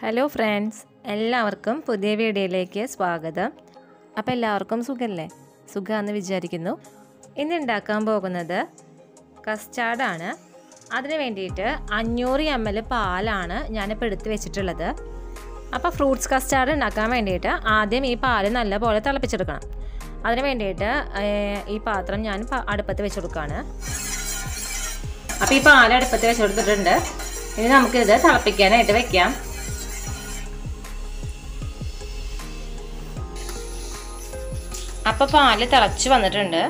Hello friends, എല്ലാവർക്കും പുതിയ വീഡിയോയിലേക്ക് സ്വാഗതം. അപ്പോൾ എല്ലാവർക്കും സുഖമല്ലേ? സുഖമാണെന്ന് വിചാരിക്കുന്നു. ഇന്ന് ഉണ്ടാക്കാൻ പോകുന്നത് കസ്റ്റാർഡാണ്. അതിന് വേണ്ടിയിട്ട് 500 ml പാലാണ് ഞാനിപ്പോൾ എടുത്ത് വെച്ചിട്ടുള്ളത്. അപ്പോൾ ഫ്രൂട്ട്സ് കസ്റ്റാർഡ് ഉണ്ടാക്കാൻ വേണ്ടിയിട്ട് ആദ്യം ഈ പാല് നല്ലപോലെ തിളപ്പിച്ചെടുക്കണം. അതിന് വേണ്ടിയിട്ട് ഈ പാത്രം ഞാൻ അടുപ്പത്ത് വെച്ചെടുക്കുകയാണ്. അപ്പോൾ ഈ പാല് അടുപ്പത്ത് വെച്ചെടുത്തിട്ടുണ്ട്. ഇനി നമുക്കിത് തിളപ്പിക്കാനായിട്ട് വെക്കാം. അപ്പോൾ പാല് തിളച്ച് വന്നിട്ടുണ്ട്.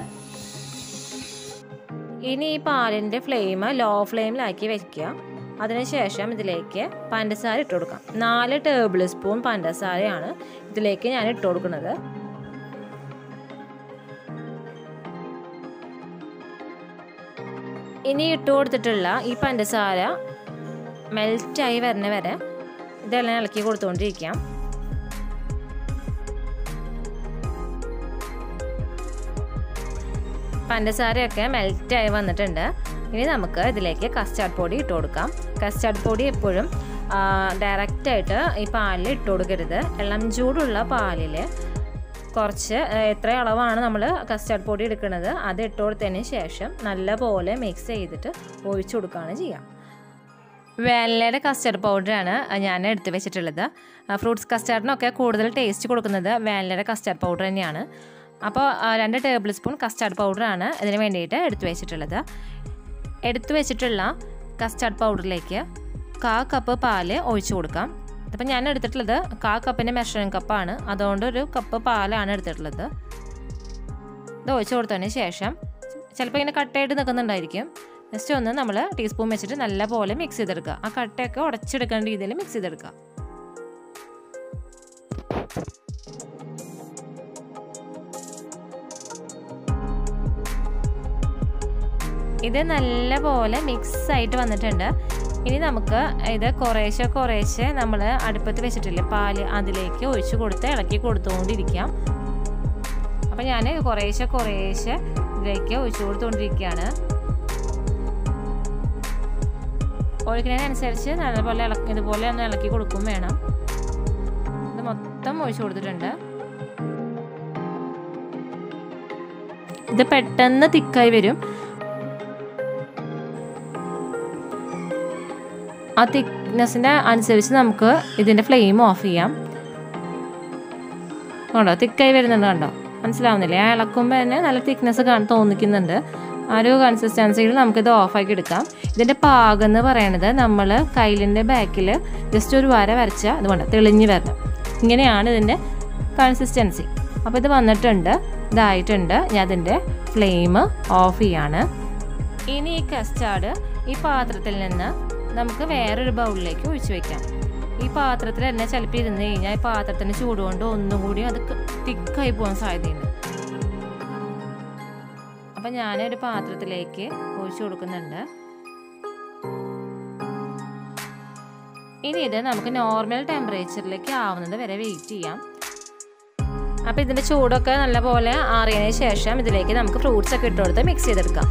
ഇനി ഈ പാലിൻ്റെ ഫ്ലെയിം ലോ ഫ്ലെയിമിലാക്കി വെക്കുക. അതിനുശേഷം ഇതിലേക്ക് പഞ്ചസാര ഇട്ട് കൊടുക്കാം. 4 ടേബിൾ സ്പൂൺ പഞ്ചസാരയാണ് ഇതിലേക്ക് ഞാൻ ഇട്ട് കൊടുക്കുന്നത്. ഇനി ഇട്ട് കൊടുത്തിട്ടുള്ള ഈ പഞ്ചസാര മെൽറ്റായി വരുന്ന വരെ ഇതെല്ലാം ഇളക്കി കൊടുത്തുകൊണ്ടിരിക്കാം. പഞ്ചസാരയൊക്കെ മെൽറ്റായി വന്നിട്ടുണ്ട്. ഇനി നമുക്ക് ഇതിലേക്ക് കസ്റ്റാർഡ് പൊടി ഇട്ട് കൊടുക്കാം. കസ്റ്റാർഡ് പൊടി എപ്പോഴും ഡയറക്റ്റായിട്ട് ഈ പാലിൽ ഇട്ട് കൊടുക്കരുത്. ഇളം ചൂടുള്ള പാലിൽ കുറച്ച് എത്ര അളവാണ് നമ്മൾ കസ്റ്റാർഡ് പൊടി എടുക്കുന്നത് അത് ഇട്ട് കൊടുത്തതിന് ശേഷം നല്ലപോലെ മിക്സ് ചെയ്തിട്ട് ഒഴിച്ചു കൊടുക്കുകയാണ് ചെയ്യുക. വാനിലയുടെ കസ്റ്റാർഡ് പൗഡറാണ് ഞാൻ എടുത്ത് വെച്ചിട്ടുള്ളത്. ഫ്രൂട്ട്സ് കസ്റ്റാർഡിനൊക്കെ കൂടുതൽ ടേസ്റ്റ് കൊടുക്കുന്നത് വാനിലയുടെ കസ്റ്റാർഡ് പൗഡർ തന്നെയാണ്. അപ്പോൾ 2 ടേബിൾ സ്പൂൺ കസ്റ്റാർഡ് പൗഡറാണ് ഇതിന് വേണ്ടിയിട്ട് എടുത്തു വെച്ചിട്ടുള്ളത്. എടുത്തു വെച്ചിട്ടുള്ള കസ്റ്റാർഡ് പൗഡറിലേക്ക് 1/4 കപ്പ് പാല് ഒഴിച്ചു കൊടുക്കാം. അപ്പം ഞാൻ എടുത്തിട്ടുള്ളത് 1/4 കപ്പിൻ്റെ മെഷറിംഗ് കപ്പാണ്. അതുകൊണ്ട് 1 കപ്പ് പാലാണ് എടുത്തിട്ടുള്ളത്. ഇത് ഒഴിച്ചു കൊടുത്തതിന് ശേഷം ചിലപ്പോൾ ഇങ്ങനെ കട്ടയായിട്ട് നിൽക്കുന്നുണ്ടായിരിക്കും. ജസ്റ്റ് ഒന്ന് നമ്മൾ ടീസ്പൂൺ വെച്ചിട്ട് നല്ലപോലെ മിക്സ് ചെയ്തെടുക്കുക. ആ കട്ടയൊക്കെ ഉടച്ചെടുക്കേണ്ട രീതിയിൽ മിക്സ് ചെയ്തെടുക്കുക. ഇത് നല്ലപോലെ മിക്സ് ആയിട്ട് വന്നിട്ടുണ്ട്. ഇനി നമുക്ക് ഇത് കുറേശ്ശെ നമ്മൾ അടുപ്പത്ത് വെച്ചിട്ടില്ലേ പാല്, അതിലേക്ക് ഒഴിച്ചു കൊടുത്ത് ഇളക്കി കൊടുത്തുകൊണ്ടിരിക്കാം. അപ്പം ഞാൻ കുറേശ്ശെ ഇതിലേക്ക് ഒഴിച്ചു കൊടുത്തുകൊണ്ടിരിക്കുകയാണ്. ഒഴിക്കുന്നതിനനുസരിച്ച് നല്ലപോലെ ഇതുപോലെ ഒന്ന് ഇളക്കി കൊടുക്കും വേണം. ഇത് മൊത്തം ഒഴിച്ചു കൊടുത്തിട്ടുണ്ട്. ഇത് പെട്ടെന്ന് തിക്കായി വരും. ആ തിക്നെസ്സിൻ്റെ അനുസരിച്ച് നമുക്ക് ഇതിൻ്റെ ഫ്ലെയിം ഓഫ് ചെയ്യാം. കണ്ടോ, തിക്കായി വരുന്നുണ്ട്. കണ്ടോ, മനസ്സിലാവുന്നില്ലേ? ആ ഇളക്കുമ്പോൾ തന്നെ നല്ല തിക്നെസ് തോന്നിക്കുന്നുണ്ട്. ആ ഒരു കൺസിസ്റ്റൻസിയിൽ നമുക്കിത് ഓഫാക്കി എടുക്കാം. ഇതിൻ്റെ പാകം എന്ന് പറയുന്നത് നമ്മൾ കയ്യിലിൻ്റെ ബാക്കിൽ ജസ്റ്റ് ഒരു വര വരച്ചാൽ അതുകൊണ്ട് തെളിഞ്ഞ് വരണം. ഇങ്ങനെയാണ് ഇതിൻ്റെ കൺസിസ്റ്റൻസി. അപ്പോൾ ഇത് വന്നിട്ടുണ്ട്, ഇതായിട്ടുണ്ട്. ഞാൻ അതിൻ്റെ ഫ്ലെയിം ഓഫ് ചെയ്യാണ്. ഇനി ഈ കസ്റ്റാർഡ് ഈ പാത്രത്തിൽ നിന്ന് നമുക്ക് വേറൊരു ബൗളിലേക്ക് ഒഴിച്ചു വെക്കാം. ഈ പാത്രത്തിൽ തന്നെ ചിലപ്പോൾ ഇരുന്ന് കഴിഞ്ഞാൽ ഈ പാത്രത്തിൻ്റെ ചൂടുകൊണ്ട് ഒന്നും കൂടി അത് തിക്കായി പോകാൻ സാധ്യതയുണ്ട്. അപ്പം ഞാനൊരു പാത്രത്തിലേക്ക് ഒഴിച്ചു കൊടുക്കുന്നുണ്ട്. ഇനി ഇത് നമുക്ക് നോർമൽ ടെമ്പറേച്ചറിലേക്ക് ആവുന്നത് വരെ വെയിറ്റ് ചെയ്യാം. അപ്പോൾ ഇതിൻ്റെ ചൂടൊക്കെ നല്ലപോലെ ആറിയതിന് ശേഷം ഇതിലേക്ക് നമുക്ക് ഫ്രൂട്ട്സ് ഒക്കെ ഇട്ട് കൊടുത്ത് മിക്സ് ചെയ്തെടുക്കാം.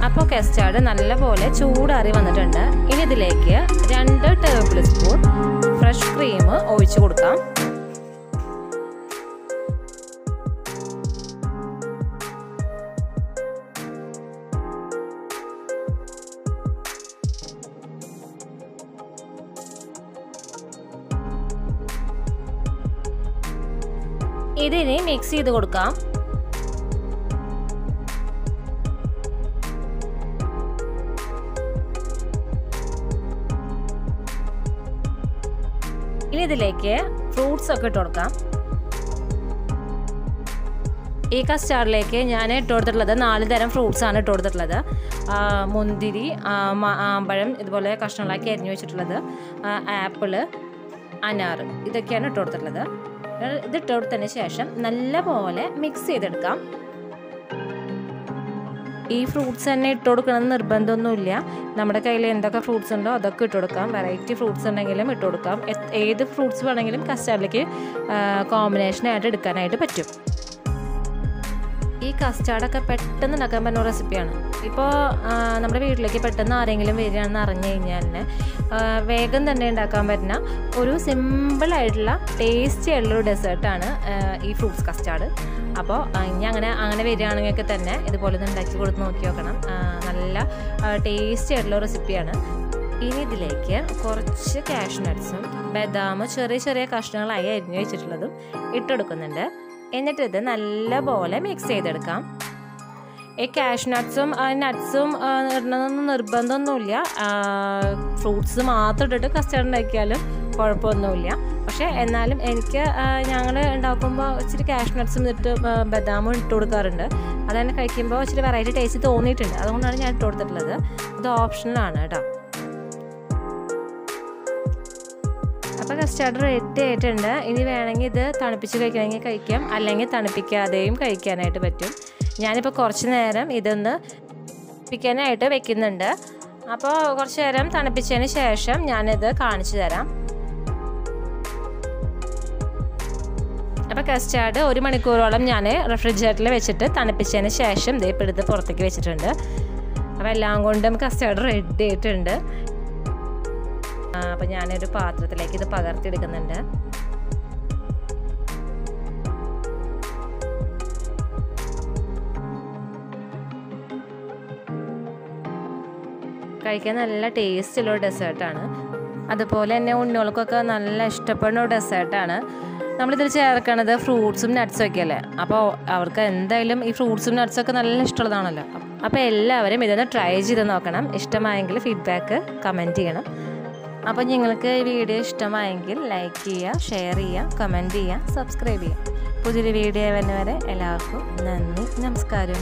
അപ്പോൾ കസ്റ്റാർഡ് നല്ലപോലെ ചൂടാറി വന്നിട്ടുണ്ട്. ഇനി ഇതിലേക്ക് 2 ടേബിൾ സ്പൂൺ ഫ്രഷ് ക്രീം ഒഴിച്ചു കൊടുക്കാം. ഇതിനി മിക്സ് ചെയ്ത് കൊടുക്കാം. ഇനി ഇതിലേക്ക് ഫ്രൂട്ട്സ് ഒക്കെ ഇട്ട് കൊടുക്കാം. ഈ കസ്റ്റാർഡിലേക്ക് ഞാൻ ഇട്ട് കൊടുത്തിട്ടുള്ളത് 4 തരം ഫ്രൂട്ട്സ് ആണ് ഇട്ട് കൊടുത്തിട്ടുള്ളത്. മുന്തിരി, ആമ്പഴം, ഇതുപോലെ കഷ്ണങ്ങളാക്കി അരിഞ്ഞു വെച്ചിട്ടുള്ളത്, ആപ്പിള്, അനാറ്, ഇതൊക്കെയാണ് ഇട്ട് കൊടുത്തിട്ടുള്ളത്. ഇത് ഇട്ട് കൊടുത്തതിന് ശേഷം നല്ലപോലെ മിക്സ് ചെയ്തെടുക്കാം. ഈ ഫ്രൂട്ട്സ് തന്നെ ഇട്ട് കൊടുക്കണമെന്ന് നിർബന്ധമൊന്നുമില്ല. നമ്മുടെ കയ്യിൽ എന്തൊക്കെ ഫ്രൂട്ട്സ് ഉണ്ടോ അതൊക്കെ ഇട്ട് കൊടുക്കാം. വെറൈറ്റി ഫ്രൂട്ട്സ് ഉണ്ടെങ്കിലും ഇട്ട് കൊടുക്കാം. ഏത് ഫ്രൂട്ട്സ് വേണമെങ്കിലും കസ്റ്റാർഡിലേക്ക് കോമ്പിനേഷനായിട്ട് എടുക്കാനായിട്ട് പറ്റും. ഈ കസ്റ്റാർഡൊക്കെ പെട്ടെന്ന് ഉണ്ടാക്കാൻ പറ്റുന്ന റെസിപ്പിയാണ്. ഇപ്പോൾ നമ്മുടെ വീട്ടിലേക്ക് പെട്ടെന്ന് ആരെങ്കിലും വരികയാണെന്ന് അറിഞ്ഞു കഴിഞ്ഞാൽ വേഗം തന്നെ ഉണ്ടാക്കാൻ പറ്റുന്ന ഒരു സിമ്പിളായിട്ടുള്ള ടേസ്റ്റി ആയിട്ടുള്ളൊരു ഡെസേർട്ടാണ് ഈ ഫ്രൂട്ട്സ് കസ്റ്റാർഡ്. അപ്പോൾ ഇനി അങ്ങനെ വരികയാണെങ്കിൽ തന്നെ ഇതുപോലെ ഒന്ന് ഉണ്ടാക്കി കൊടുത്ത് നോക്കി നോക്കണം. നല്ല ടേസ്റ്റി ആയിട്ടുള്ള റെസിപ്പിയാണ്. ഇനി ഇതിലേക്ക് കുറച്ച് കാഷ്യൂ നട്ട്സും ബദാമും ചെറിയ ചെറിയ കഷ്ണങ്ങളായി അരിഞ്ഞു വെച്ചിട്ടുള്ളതും ഇട്ടെടുക്കുന്നുണ്ട്. എന്നിട്ട് ഇത് നല്ലപോലെ മിക്സ് ചെയ്തെടുക്കാം. ഈ കാഷ്യൂ നട്ട്സും ഇടണമെന്നൊന്നും നിർബന്ധമൊന്നുമില്ല. ഫ്രൂട്ട്സ് മാത്രം ഇട്ടിട്ട് കസ്റ്റാർഡ് ഉണ്ടാക്കിയാലും കുഴപ്പമൊന്നുമില്ല. പക്ഷേ എന്നാലും ഞങ്ങൾ ഉണ്ടാക്കുമ്പോൾ ഇച്ചിരി കാഷ്യൂ നട്ട്സും ഇട്ട് ബദാമും ഇട്ട് കൊടുക്കാറുണ്ട്. അതന്നെ കഴിക്കുമ്പോൾ ഇച്ചിരി വെറൈറ്റി ടേസ്റ്റ് തോന്നിയിട്ടുണ്ട്. അതുകൊണ്ടാണ് ഞാൻ ഇട്ട് കൊടുത്തിട്ടുള്ളത്. ഇത് ഓപ്ഷണലാണ് കേട്ടോ. അപ്പോൾ കസ്റ്റാർഡ് റെഡി ആയിട്ടുണ്ട്. ഇനി വേണമെങ്കിൽ ഇത് തണുപ്പിച്ച് കഴിക്കണമെങ്കിൽ കഴിക്കാം, അല്ലെങ്കിൽ തണുപ്പിക്കാതെയും കഴിക്കാനായിട്ട് പറ്റും. ഞാനിപ്പോൾ കുറച്ച് നേരം ഇതൊന്ന് തണുപ്പിക്കാനായിട്ട് വെക്കുന്നുണ്ട്. അപ്പോൾ കുറച്ച് നേരം തണുപ്പിച്ചതിന് ശേഷം ഞാനിത് കാണിച്ചു തരാം. അപ്പോൾ കസ്റ്റാർഡ് 1 മണിക്കൂറോളം ഞാൻ റെഫ്രിജറേറ്ററിൽ വെച്ചിട്ട് തണുപ്പിച്ചതിന് ശേഷം ഇപ്പോൾ എടുത്ത് പുറത്തേക്ക് വെച്ചിട്ടുണ്ട്. അപ്പോൾ എല്ലാം കൊണ്ടും കസ്റ്റാർഡ് റെഡി ആയിട്ടുണ്ട്. അപ്പോൾ ഞാനൊരു പാത്രത്തിലേക്ക് ഇത് പകർത്തിയെടുക്കുന്നുണ്ട്. കഴിക്കാൻ നല്ല ടേസ്റ്റുള്ള ഡെസേർട്ടാണ്. അതുപോലെ തന്നെ ഉണ്ണികൾക്കൊക്കെ നല്ല ഇഷ്ടപ്പെടുന്ന ഡെസേർട്ടാണ്. നമ്മളിതിൽ ചേർക്കണത് ഫ്രൂട്ട്സും നട്ട്സും ഒക്കെ അല്ലേ. അപ്പോൾ അവർക്ക് എന്തായാലും ഈ ഫ്രൂട്ട്സും നട്ട്സൊക്കെ നല്ല ഇഷ്ടമുള്ളതാണല്ലോ. അപ്പോൾ എല്ലാവരും ഇതൊന്ന് ട്രൈ ചെയ്ത് നോക്കണം. ഇഷ്ടമായെങ്കിൽ ഫീഡ്ബാക്ക് കമൻറ്റ് ചെയ്യണം. അപ്പോൾ നിങ്ങൾക്ക് ഈ വീഡിയോ ഇഷ്ടമായെങ്കിൽ ലൈക്ക് ചെയ്യുക, ഷെയർ ചെയ്യുക, കമൻറ്റ് ചെയ്യുക, സബ്സ്ക്രൈബ് ചെയ്യുക. പുതിയൊരു വീഡിയോ വരുന്നവരെ എല്ലാവർക്കും നന്ദി, നമസ്കാരം.